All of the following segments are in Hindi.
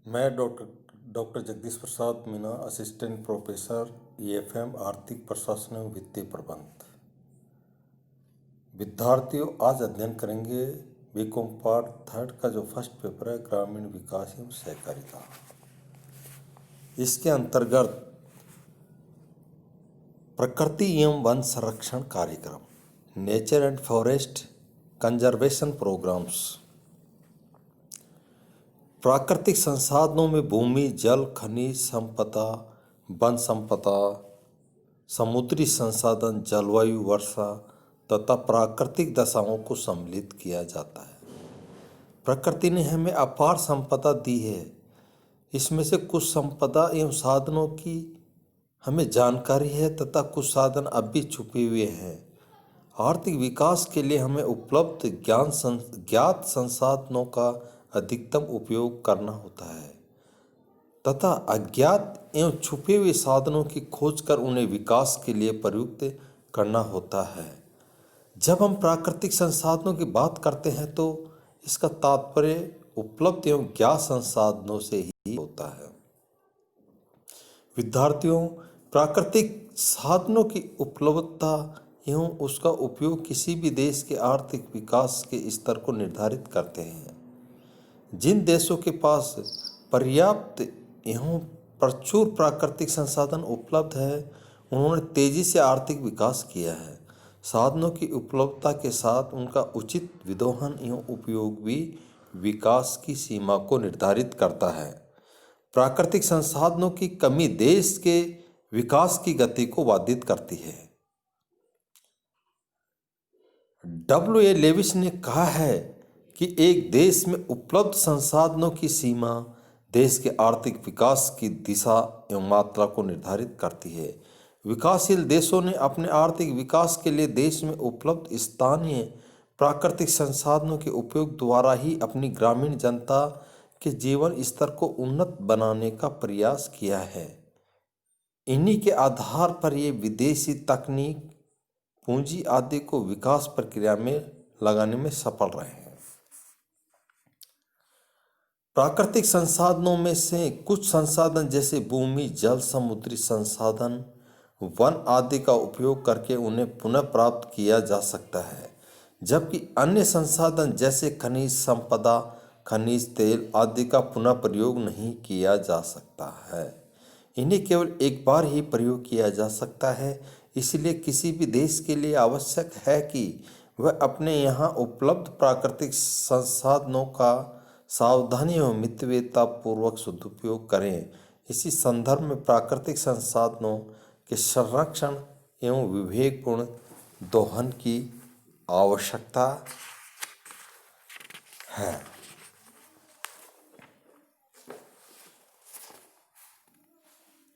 मैं doctor Jagdish Prasad Meena, assistant professor EFM आर्थिक प्रशासन एवं वित्तीय प्रबंध। विद्यार्थियों, आज अध्ययन करेंगे बीकॉम पार्ट 3 का जो फर्स्ट पेपर है, ग्रामीण विकास एवं सहकारिता। इसके अंतर्गत प्रकृति एवं वन संरक्षण कार्यक्रम, nature and forest conservation programs, प्राकृतिक संसाधनों में भूमि, जल, खनिज संपदा, वन संपदा, समुद्री संसाधन, जलवायु, वर्षा तथा प्राकृतिक दशाओं को सम्मिलित किया जाता है। प्रकृति ने हमें अपार संपदा दी है। इसमें से कुछ संपदा एवं साधनों की हमें जानकारी है तथा कुछ साधन अब भी छुपे हुए हैं। आर्थिक विकास के लिए हमें उपलब्ध ज्ञात संसाधनों का अधिकतम उपयोग करना होता है तथा अज्ञात एवं छुपे हुए साधनों की खोज कर उन्हें विकास के लिए प्रयुक्त करना होता है। जब हम प्राकृतिक संसाधनों की बात करते हैं तो इसका तात्पर्य उपलब्ध एवं ज्ञात संसाधनों से ही होता है। विद्यार्थियों, प्राकृतिक साधनों की उपलब्धता एवं उसका उपयोग किसी भी देश के आर्थिक विकास के स्तर को निर्धारित करते हैं। जिन देशों के पास पर्याप्त एवं प्रचुर प्राकृतिक संसाधन उपलब्ध है, उन्होंने तेजी से आर्थिक विकास किया है। साधनों की उपलब्धता के साथ उनका उचित विदोहन एवं उपयोग भी विकास की सीमा को निर्धारित करता है। प्राकृतिक संसाधनों की कमी देश के विकास की गति को बाधित करती है। W.A. लेविस ने कहा है कि एक देश में उपलब्ध संसाधनों की सीमा देश के आर्थिक विकास की दिशा एवं मात्रा को निर्धारित करती है। विकासशील देशों ने अपने आर्थिक विकास के लिए देश में उपलब्ध स्थानीय प्राकृतिक संसाधनों के उपयोग द्वारा ही अपनी ग्रामीण जनता के जीवन स्तर को उन्नत बनाने का प्रयास किया है। इन्हीं के आधार पर ये विदेशी तकनीक, पूंजी आदि को विकास प्रक्रिया में लगाने में सफल रहे हैं। प्राकृतिक संसाधनों में से कुछ संसाधन जैसे भूमि, जल, समुद्री संसाधन, वन आदि का उपयोग करके उन्हें पुनः प्राप्त किया जा सकता है, जबकि अन्य संसाधन जैसे खनिज संपदा, खनिज तेल आदि का पुनः प्रयोग नहीं किया जा सकता है। इन्हें केवल एक बार ही प्रयोग किया जा सकता है। इसलिए किसी भी देश के लिए आवश्यक है कि वह अपने यहाँ उपलब्ध प्राकृतिक संसाधनों का सावधानी एवं मितव्ययता पूर्वक सदुपयोग करें। इसी संदर्भ में प्राकृतिक संसाधनों के संरक्षण एवं विवेकपूर्ण दोहन की आवश्यकता है।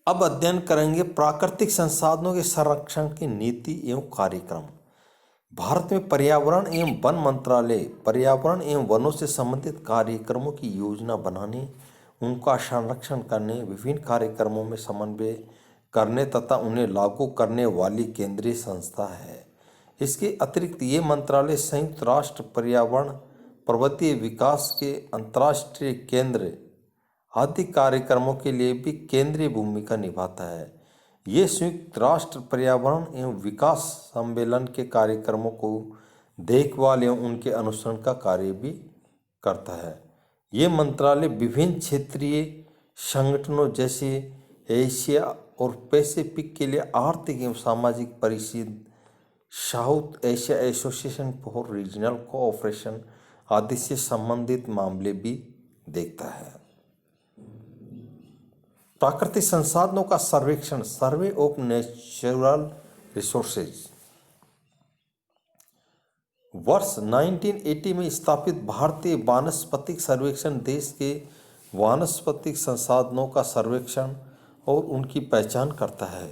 अब अध्ययन करेंगे प्राकृतिक संसाधनों के संरक्षण की नीति एवं कार्यक्रम। भारत में पर्यावरण एवं वन मंत्रालय पर्यावरण एवं वनों से संबंधित कार्यक्रमों की योजना बनाने, उनका संरक्षण करने, विभिन्न कार्यक्रमों में समन्वय करने तथा उन्हें लागू करने वाली केंद्रीय संस्था है। इसके अतिरिक्त ये मंत्रालय संयुक्त राष्ट्र पर्यावरण पर्वतीय विकास के अंतर्राष्ट्रीय केंद्र आदि कार्यक्रमों के लिए भी केंद्रीय भूमिका निभाता है। ये संयुक्त राष्ट्र पर्यावरण एवं विकास सम्मेलन के कार्यक्रमों को देखभाल एवं उनके अनुसरण का कार्य भी करता है। ये मंत्रालय विभिन्न क्षेत्रीय संगठनों जैसे एशिया और पैसिफिक के लिए आर्थिक एवं सामाजिक परिषद, south Asia association for regional cooperation आदि से संबंधित मामले भी देखता है। प्राकृतिक संसाधनों का सर्वेक्षण, सर्वे ऑफ नेचुरल रिसोर्सेज, वर्ष 1980 में स्थापित भारतीय वानस्पतिक सर्वेक्षण देश के वानस्पतिक संसाधनों का सर्वेक्षण और उनकी पहचान करता है।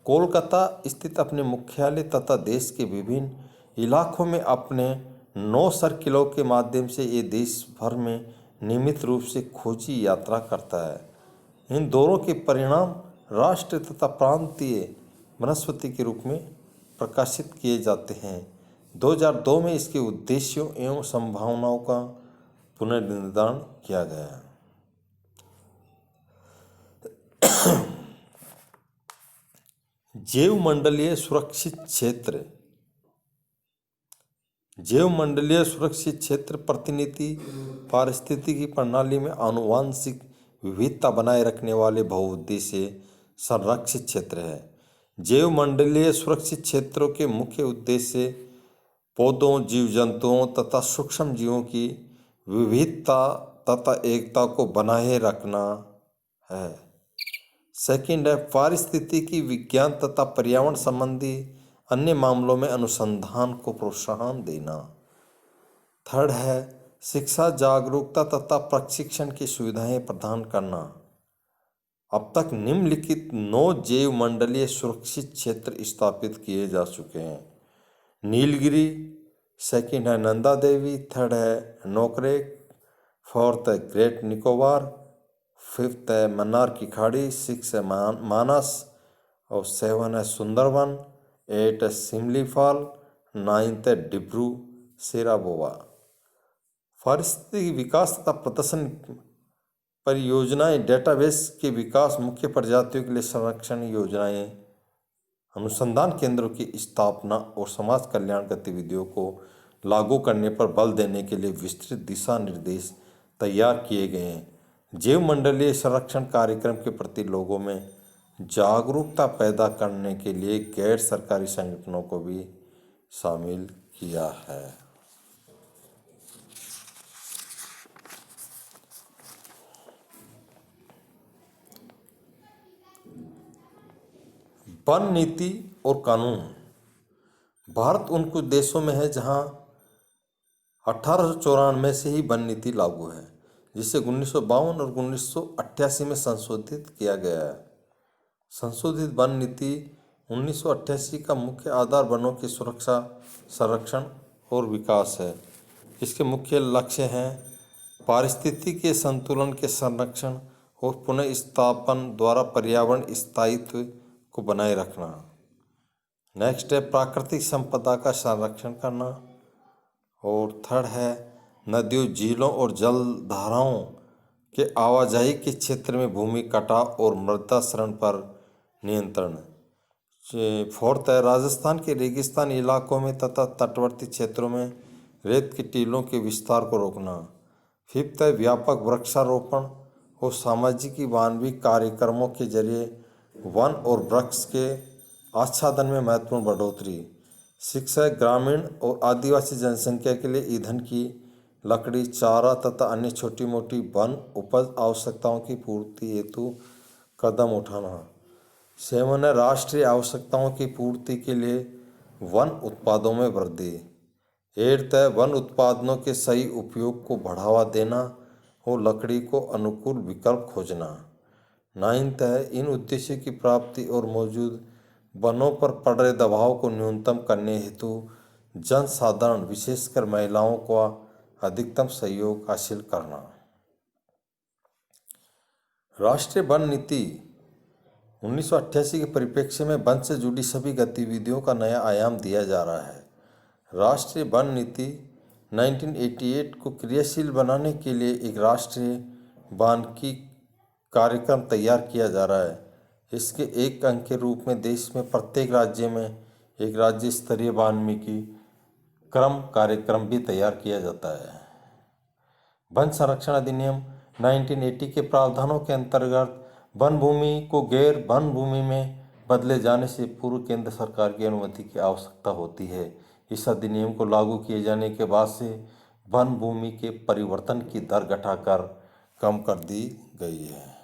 कोलकाता स्थित अपने मुख्यालय तथा देश के विभिन्न इलाकों में अपने 9 सर्किलों के माध्यम से ये देश भर में नियमित रूप से खोजी यात्रा करता है। इन दोनों के परिणाम राष्ट्रीय तथा प्रांतीय वनस्पति के रूप में प्रकाशित किए जाते हैं। 2002 में इसके उद्देश्यों एवं संभावनाओं का पुनर्निर्धारण किया गया। जैवमंडलीय सुरक्षित क्षेत्र। जैवमंडलीय सुरक्षित क्षेत्र प्रतिनिधि पारिस्थितिकी प्रणाली में आनुवांशिक विविधता बनाए रखने वाले बहुउद्देशीय संरक्षित क्षेत्र है। जैवमंडलीय सुरक्षित क्षेत्रों के मुख्य उद्देश्य पौधों, जीव जंतुओं तथा सूक्ष्म जीवों की विविधता तथा एकता को बनाए रखना है। सेकंड है पारिस्थितिकी विज्ञान तथा पर्यावरण संबंधी अन्य मामलों में अनुसंधान को प्रोत्साहन देना। थर्ड है शिक्षा, जागरूकता तथा प्रशिक्षण की सुविधाएं प्रदान करना। अब तक निम्नलिखित 9 जैवमंडलीय सुरक्षित क्षेत्र स्थापित किए जा चुके हैं। नीलगिरी, सेकंड है नंदा देवी, थर्ड है नोकरेक, फोर्थ है ग्रेट निकोबार, फिफ्थ है मन्नार की खाड़ी, सिक्स है मानस और 7 है सुंदरवन, 8 है सिमलीपाल, 9 है डिब्रू सेराबोवा। पारिस्थितिक विकास तथा प्रदर्शन परियोजनाएं, डेटाबेस के विकास, मुख्य प्रजातियों के लिए संरक्षण योजनाएं, अनुसंधान केंद्रों की स्थापना और समाज कल्याण गतिविधियों को लागू करने पर बल देने के लिए विस्तृत दिशा निर्देश तैयार किए गए हैं। जैवमंडलीय संरक्षण कार्यक्रम के प्रति लोगों में जागरूकता पैदा करने के लिए गैर सरकारी संगठनों को भी शामिल किया है। वन नीति और कानून। भारत उन कुछ देशों में है जहां 1894 से ही वन नीति लागू है, जिसे 1952 और 1988 में संशोधित किया गया है। संशोधित वन नीति 1988 का मुख्य आधार वनों की सुरक्षा, संरक्षण और विकास है। इसके मुख्य लक्ष्य हैं पारिस्थितिकी संतुलन के संरक्षण और पुनः स्थापन द्वारा पर्यावरण स्थायित्व को बनाए रखना। नेक्स्ट है प्राकृतिक संपदा का संरक्षण करना। और थर्ड है नदियों, झीलों और जल धाराओं के आवाजाही के क्षेत्र में भूमि कटाव और मृदा क्षरण पर नियंत्रण। फोर्थ है राजस्थान के रेगिस्तान इलाकों में तथा तटवर्ती क्षेत्रों में रेत की टीलों के विस्तार को रोकना। फिफ्थ है व्यापक वृक्षारोपण और सामाजिक मानवीय कार्यक्रमों के जरिए वन और वृक्ष के आच्छादन में महत्वपूर्ण बढ़ोतरी। सिक्स है ग्रामीण और आदिवासी जनसंख्या के लिए ईंधन की लकड़ी, चारा तथा अन्य छोटी मोटी वन उपज आवश्यकताओं की पूर्ति हेतु कदम उठाना। 7 है राष्ट्रीय आवश्यकताओं की पूर्ति के लिए वन उत्पादों में वृद्धि। 8 है वन उत्पादनों के सही उपयोग को बढ़ावा देना और लकड़ी को अनुकूल विकल्प खोजना। 9 है इन उद्देश्यों की प्राप्ति और मौजूद वनों पर पड़ रहे दबाव को न्यूनतम करने हेतु जनसाधारण विशेषकर महिलाओं का अधिकतम सहयोग हासिल करना। राष्ट्रीय वन नीति 1988 के परिप्रेक्ष्य में वन से जुड़ी सभी गतिविधियों का नया आयाम दिया जा रहा है। राष्ट्रीय वन नीति 1988 को क्रियाशील बनाने के लिए एक राष्ट्रीय वानिकी कार्यक्रम तैयार किया जा रहा है। इसके एक अंग के रूप में देश में प्रत्येक राज्य में एक राज्य स्तरीय वानिकी क्रम कार्यक्रम भी तैयार किया जाता है। वन संरक्षण अधिनियम 1980 के प्रावधानों के अंतर्गत वन भूमि को गैर वन भूमि में बदले जाने से पूर्व केंद्र सरकार की अनुमति की आवश्यकता होती है। इस अधिनियम को लागू किए जाने के बाद से वन भूमि के परिवर्तन की दर घटाकर कम कर दी गई है।